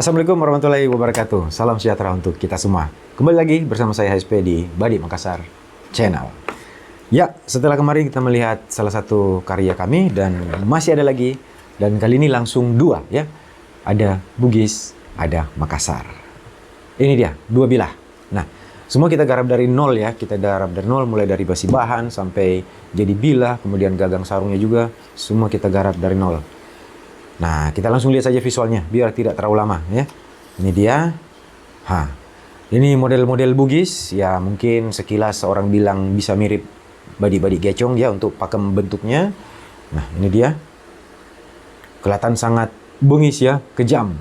Assalamualaikum warahmatullahi wabarakatuh. Salam sejahtera untuk kita semua. Kembali lagi bersama saya HSP di Badi Makassar Channel. Ya, setelah kemarin kita melihat salah satu karya kami dan masih ada lagi, dan kali ini langsung dua ya. Ada Bugis, ada Makassar. Ini dia, dua bilah. Nah, semua kita garap dari nol ya. Kita garap dari nol, mulai dari basi bahan sampai jadi bilah, kemudian gagang sarungnya juga, semua kita garap dari nol. Nah, kita langsung lihat saja visualnya biar tidak terlalu lama ya. Ini dia. Ini model-model Bugis ya, mungkin sekilas orang bilang bisa mirip badi-badi gecong ya untuk pakem bentuknya. Nah, ini dia. Kelihatan sangat bengis ya, kejam.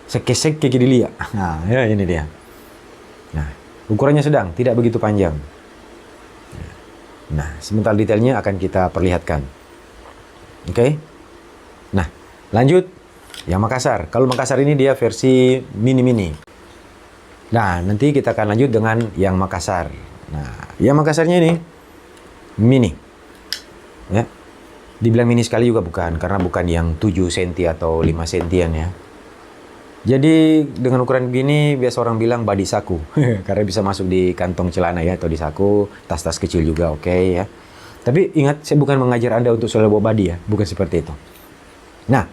Seke-seke dilihat. Nah, ya ini dia. Nah, ukurannya sedang, tidak begitu panjang. Nah, sebentar detailnya akan kita perlihatkan. Oke. Nah, lanjut, yang Makassar. Kalau Makassar ini dia versi mini-mini. Nah, nanti kita akan lanjut dengan yang Makassar. Nah, yang Makassarnya ini mini. Ya. Dibilang mini sekali juga bukan, karena bukan yang 7 cm atau 5 cm ya. Jadi dengan ukuran begini biasa orang bilang badi saku. Karena bisa masuk di kantong celana ya, atau di saku, tas-tas kecil juga oke ya. Tapi ingat, saya bukan mengajar Anda untuk selalu bawa badi ya, bukan seperti itu. Nah,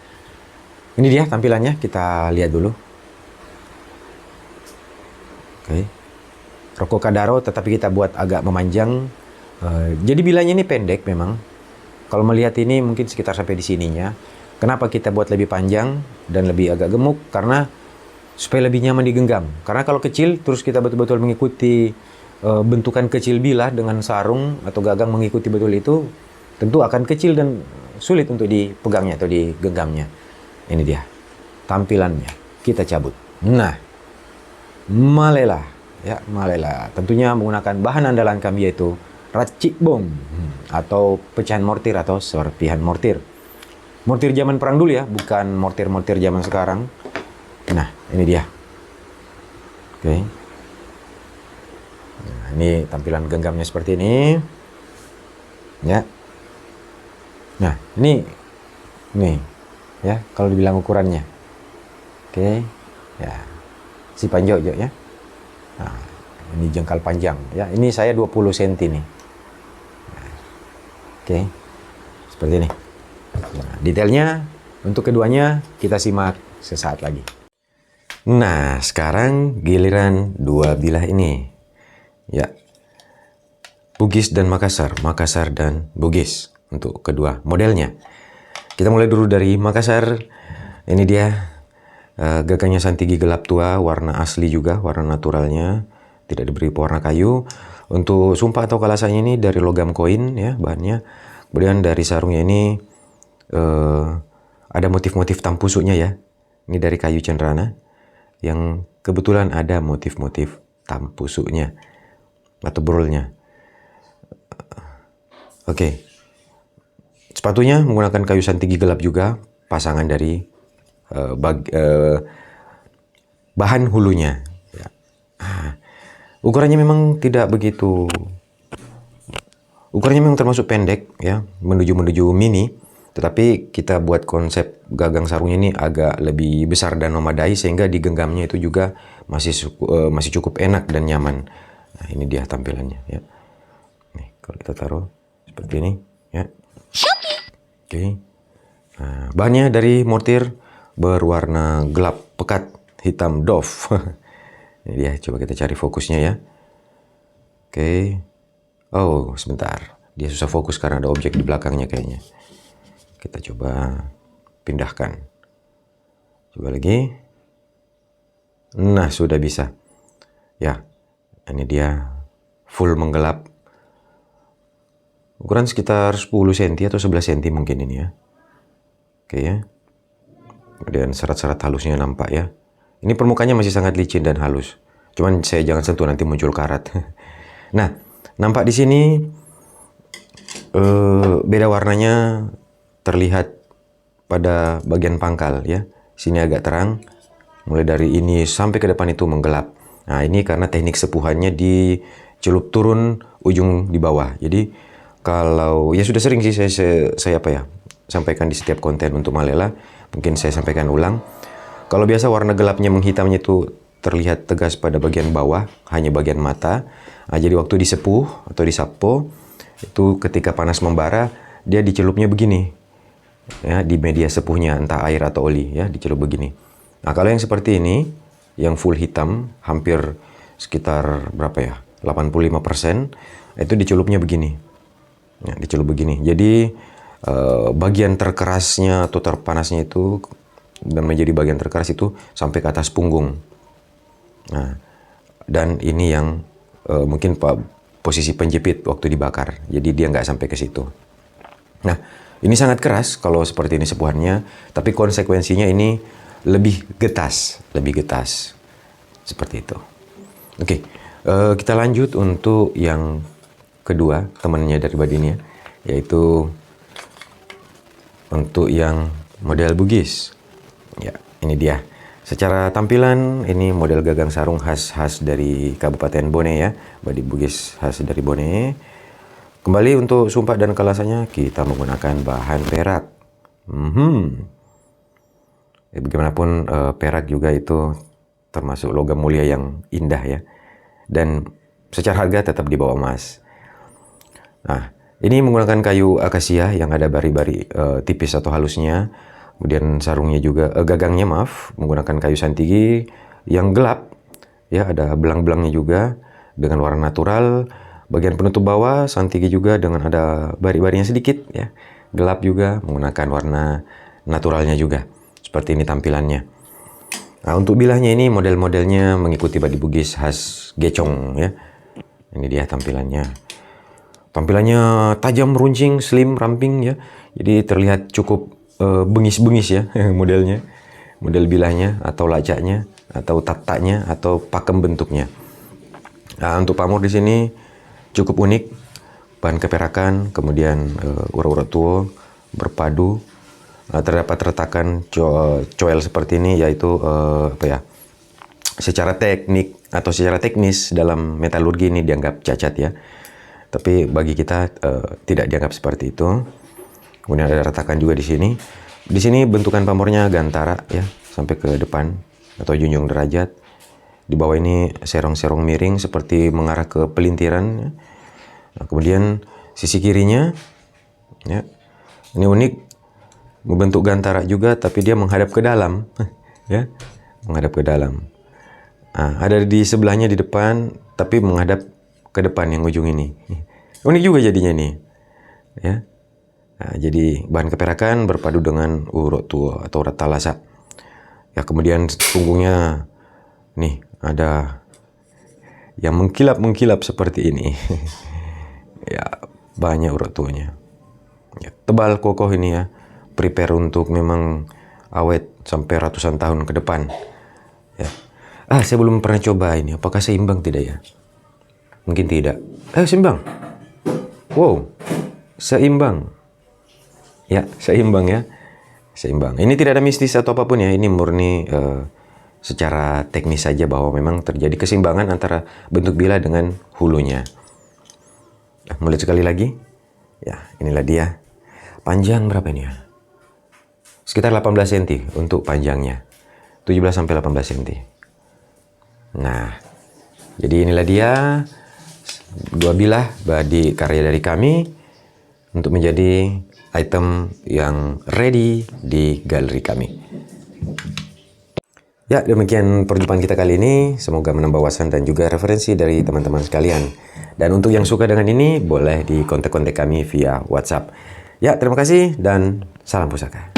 ini dia tampilannya, kita lihat dulu. Oke. Roko Kadaro, tetapi kita buat agak memanjang. Jadi bilanya ini pendek memang. Kalau melihat ini mungkin sekitar sampai di sininya. Kenapa kita buat lebih panjang dan lebih agak gemuk? Karena supaya lebih nyaman digenggam. Karena kalau kecil, terus kita betul-betul mengikuti bentukan kecil bilah dengan sarung atau gagang mengikuti betul itu, tentu akan kecil dan sulit untuk dipegangnya atau digenggamnya. Ini dia tampilannya. Kita cabut. Nah, malela ya, malela. Tentunya menggunakan bahan andalan kami yaitu racik bom atau pecahan mortir atau serpihan mortir. Mortir zaman perang dulu ya, bukan mortir-mortir zaman sekarang. Nah, ini dia. Oke. Nah, ini tampilan genggamnya seperti ini. Ya. Nah, ini ya, kalau dibilang ukurannya. Oke. Ya. Si panjojo ya. Nah, ini jengkal panjang ya. Ini saya 20 cm nih. Nah, oke. Seperti ini. Nah, detailnya untuk keduanya kita simak sesaat lagi. Nah, sekarang giliran dua bilah ini. Ya. Bugis dan Makassar, Makassar dan Bugis untuk kedua modelnya. Kita mulai dulu dari Makassar. Ini dia gagangnya santigi gelap tua, warna asli juga, warna naturalnya, tidak diberi pewarna kayu. Untuk sumpah atau kalasanya ini dari logam koin ya bahannya. Kemudian dari sarungnya ini ada motif-motif tampusuknya ya. Ini dari kayu cenderana yang kebetulan ada motif-motif tampusuknya atau brolnya. Oke. Sepatunya menggunakan kayu santigi gelap juga, pasangan dari bahan hulunya. Ya. Ukurannya memang tidak begitu. Ukurannya memang termasuk pendek ya, menuju mini. Tetapi kita buat konsep gagang sarungnya ini agak lebih besar dan memadai sehingga digenggamnya itu juga masih cukup enak dan nyaman. Nah, ini dia tampilannya ya. Nih, kalau kita taruh seperti ini ya. Oke. Nah, bahannya dari mortir berwarna gelap pekat hitam doff. Ini dia, coba kita cari fokusnya ya. Oke. Oh, sebentar. Dia susah fokus karena ada objek di belakangnya kayaknya. Kita coba pindahkan. Coba lagi. Nah, sudah bisa. Ya, ini dia full menggelap. Ukuran sekitar 10 cm atau 11 cm mungkin ini ya. Oke ya. Kemudian serat-serat halusnya nampak ya. Ini permukaannya masih sangat licin dan halus. Cuman saya jangan sentuh, nanti muncul karat. Nah, nampak di sini beda warnanya terlihat pada bagian pangkal ya. Sini agak terang, mulai dari ini sampai ke depan itu menggelap. Nah, ini karena teknik sepuhannya dicelup turun ujung di bawah. Jadi kalau ya sudah sering sih saya sampaikan di setiap konten untuk malela, mungkin saya sampaikan ulang. Kalau biasa warna gelapnya menghitamnya itu terlihat tegas pada bagian bawah, hanya bagian mata. Nah, jadi waktu disepuh atau disapo, itu ketika panas membara, dia dicelupnya begini. Ya, di media sepuhnya, entah air atau oli, ya, dicelup begini. Nah, kalau yang seperti ini, yang full hitam, hampir sekitar berapa ya? 85%, itu dicelupnya begini. Ya, dicelup begini. Jadi, bagian terkerasnya atau terpanasnya itu, dan menjadi bagian terkeras itu sampai ke atas punggung. Nah, dan ini yang mungkin posisi penjepit waktu dibakar, jadi dia nggak sampai ke situ. Nah, ini sangat keras kalau seperti ini sepuhannya, tapi konsekuensinya ini lebih getas, seperti itu. Oke, kita lanjut untuk yang kedua, temannya dari Badin, yaitu untuk yang model Bugis. Ya, ini dia. Secara tampilan, ini model gagang sarung khas dari Kabupaten Bone, ya. Badik Bugis khas dari Bone. Kembali untuk sumpah dan kelasannya, kita menggunakan bahan perak. Bagaimanapun perak juga itu termasuk logam mulia yang indah, ya. Dan secara harga tetap di bawah emas. Nah, ini menggunakan kayu akasia yang ada bari-bari tipis atau halusnya. Kemudian sarungnya juga, gagangnya menggunakan kayu santigi yang gelap, ya, ada belang-belangnya juga dengan warna natural. Bagian penutup bawah santigi juga dengan ada bari-barinya sedikit, ya, gelap juga menggunakan warna naturalnya juga. Seperti ini tampilannya. Nah, untuk bilahnya ini model-modelnya mengikuti Badik Bugis khas Gecong, ya. Ini dia tampilannya. Tampilannya tajam, runcing, slim, ramping, ya. Jadi terlihat cukup bengis-bengis, ya, modelnya, model bilahnya atau lacaknya atau tataknya atau pakem bentuknya. Nah, untuk pamor di sini cukup unik, bahan keperakan, kemudian urat-urat tua berpadu, terdapat retakan coel seperti ini, yaitu secara teknik atau secara teknis dalam metalurgi ini dianggap cacat, ya, tapi bagi kita tidak dianggap seperti itu. Kemudian ada retakan juga di sini. Di sini bentukan pamornya gantara, ya, sampai ke depan atau junjung derajat. Di bawah ini serong-serong miring seperti mengarah ke pelintiran. Ya. Nah, kemudian sisi kirinya, ya, ini unik, membentuk gantara juga, tapi dia menghadap ke dalam, ya, menghadap ke dalam. Nah, ada di sebelahnya di depan, tapi menghadap ke depan yang ujung ini. Unik juga jadinya nih, ya. Nah, jadi bahan keperakan berpadu dengan urut tua atau urat talasa. Ya, kemudian punggungnya nih ada yang mengkilap seperti ini. Ya, banyak urat tuanya. Ya, tebal kokoh ini, ya. Prepare untuk memang awet sampai ratusan tahun ke depan. Ya. Saya belum pernah coba ini. Apakah seimbang tidak, ya? Mungkin tidak. Seimbang. Wow, seimbang. Ya, seimbang, ya. Seimbang. Ini tidak ada mistis atau apapun, ya. Ini murni secara teknis saja bahwa memang terjadi keseimbangan antara bentuk bila dengan hulunya. Nah, mulai sekali lagi. Ya, inilah dia. Panjang berapa ini, ya? Sekitar 18 cm untuk panjangnya. 17 sampai 18 cm. Nah, jadi inilah dia dua bilah badik karya dari kami untuk menjadi item yang ready di galeri kami. Ya, demikian perjumpaan kita kali ini. Semoga menambah wawasan dan juga referensi dari teman-teman sekalian. Dan untuk yang suka dengan ini, boleh di kontak-kontak kami via WhatsApp. Ya, terima kasih dan salam pusaka.